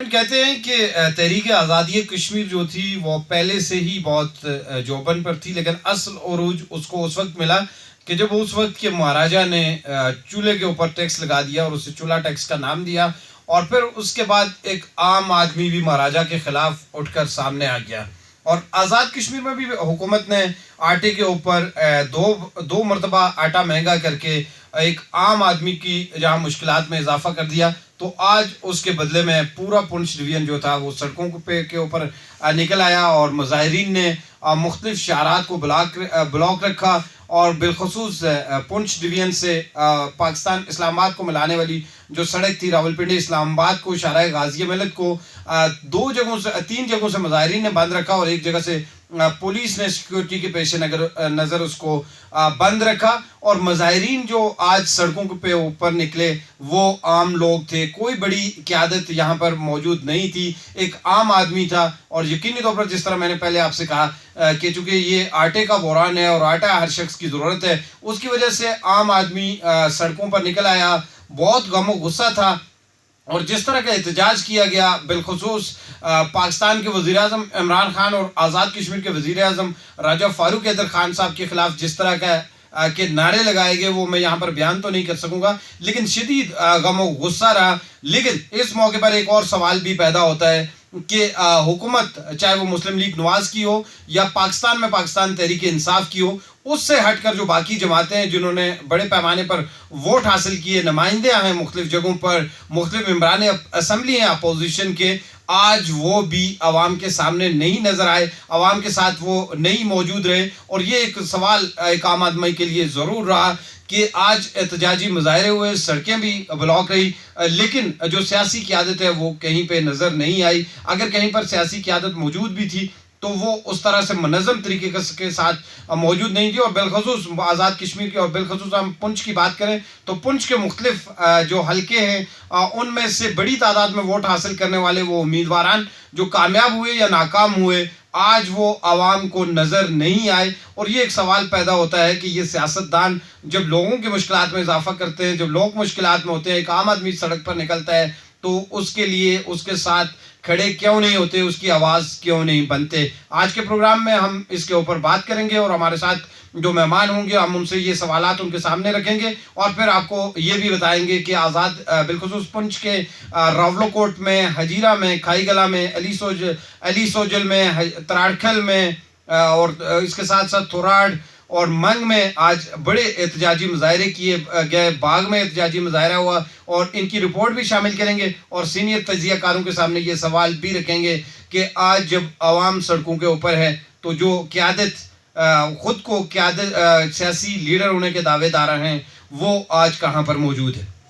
کہتے ہیں کہ تحریک آزادی کشمیر جو تھی وہ پہلے سے ہی بہت جوبن پر تھی، لیکن اصل عروج اس کو اس وقت ملا کہ جب اس وقت کے مہاراجا نے چولہے کے اوپر ٹیکس لگا دیا اور اسے چولہا ٹیکس کا نام دیا، اور پھر اس کے بعد ایک عام آدمی بھی مہاراجا کے خلاف اٹھ کر سامنے آ گیا، اور آزاد کشمیر میں بھی حکومت نے آٹے کے اوپر دو مرتبہ آٹا مہنگا کر کے ایک عام آدمی کی جہاں مشکلات میں اضافہ کر دیا، تو آج اس کے بدلے میں پورا پونچھ ڈویژن جو تھا وہ سڑکوں کے اوپر نکل آیا، اور مظاہرین نے مختلف شعارات کو بلاک رکھا، اور بالخصوص پونچھ ڈویژن سے پاکستان اسلام آباد کو ملانے والی جو سڑک تھی راولپنڈی اسلام آباد کو شاہراہ غازی ملک کو تین جگہوں سے مظاہرین نے بند رکھا، اور ایک جگہ سے پولیس نے سیکیورٹی کے پیش نظر اس کو بند رکھا، اور مظاہرین جو آج سڑکوں پہ اوپر نکلے وہ عام لوگ تھے، کوئی بڑی قیادت یہاں پر موجود نہیں تھی، ایک عام آدمی تھا، اور یقینی طور پر جس طرح میں نے پہلے آپ سے کہا کہ چونکہ یہ آٹے کا بحران ہے اور آٹا ہر شخص کی ضرورت ہے، اس کی وجہ سے عام آدمی سڑکوں پر نکل آیا، بہت غم و غصہ تھا، اور جس طرح کا احتجاج کیا گیا بالخصوص پاکستان کے وزیر اعظم عمران خان اور آزاد کشمیر کے وزیر اعظم راجہ فاروق حیدر خان صاحب کے خلاف جس طرح کا کہ نعرے لگائے گئے وہ میں یہاں پر بیان تو نہیں کر سکوں گا، لیکن شدید غم و غصہ رہا۔ لیکن اس موقع پر ایک اور سوال بھی پیدا ہوتا ہے کہ حکومت چاہے وہ مسلم لیگ نواز کی ہو یا پاکستان میں پاکستان تحریک انصاف کی ہو، اس سے ہٹ کر جو باقی جماعتیں ہیں جنہوں نے بڑے پیمانے پر ووٹ حاصل کیے، نمائندے ہیں مختلف جگہوں پر، مختلف ممبران اسمبلی ہیں اپوزیشن کے، آج وہ بھی عوام کے سامنے نہیں نظر آئے، عوام کے ساتھ وہ نہیں موجود رہے، اور یہ ایک سوال ایک عام آدمی کے لیے ضرور رہا کہ آج احتجاجی مظاہرے ہوئے، سڑکیں بھی بلاک رہی، لیکن جو سیاسی قیادت ہے وہ کہیں پہ نظر نہیں آئی۔ اگر کہیں پر سیاسی قیادت موجود بھی تھی تو وہ اس طرح سے منظم طریقے کے ساتھ موجود نہیں تھی، اور بالخصوص آزاد کشمیر کی، اور بالخصوص ہم پنچ کی بات کریں تو پنچ کے مختلف جو حلقے ہیں ان میں سے بڑی تعداد میں ووٹ حاصل کرنے والے وہ امیدواران جو کامیاب ہوئے یا ناکام ہوئے، آج وہ عوام کو نظر نہیں آئے، اور یہ ایک سوال پیدا ہوتا ہے کہ یہ سیاستدان جب لوگوں کی مشکلات میں اضافہ کرتے ہیں، جب لوگ مشکلات میں ہوتے ہیں، ایک عام آدمی سڑک پر نکلتا ہے تو اس کے لیے اس کے ساتھ کھڑے کیوں نہیں ہوتے، اس کی آواز کیوں نہیں بنتے۔ آج کے پروگرام میں ہم اس کے اوپر بات کریں گے، اور ہمارے ساتھ جو مہمان ہوں گے ہم ان سے یہ سوالات ان کے سامنے رکھیں گے، اور پھر آپ کو یہ بھی بتائیں گے کہ آزاد بالخصوص پنچ کے راولو کوٹ میں، ہجیرہ میں، کھائی گلا میں، علی سوجل میں، تراڑکھل میں، اور اس کے ساتھ ساتھ تھوراڑ اور منگ میں آج بڑے احتجاجی مظاہرے کیے گئے، باغ میں احتجاجی مظاہرہ ہوا، اور ان کی رپورٹ بھی شامل کریں گے، اور سینئر تجزیہ کاروں کے سامنے یہ سوال بھی رکھیں گے کہ آج جب عوام سڑکوں کے اوپر ہے تو جو قیادت خود کو قیادت سیاسی لیڈر ہونے کے دعوے دار ہیں وہ آج کہاں پر موجود ہے۔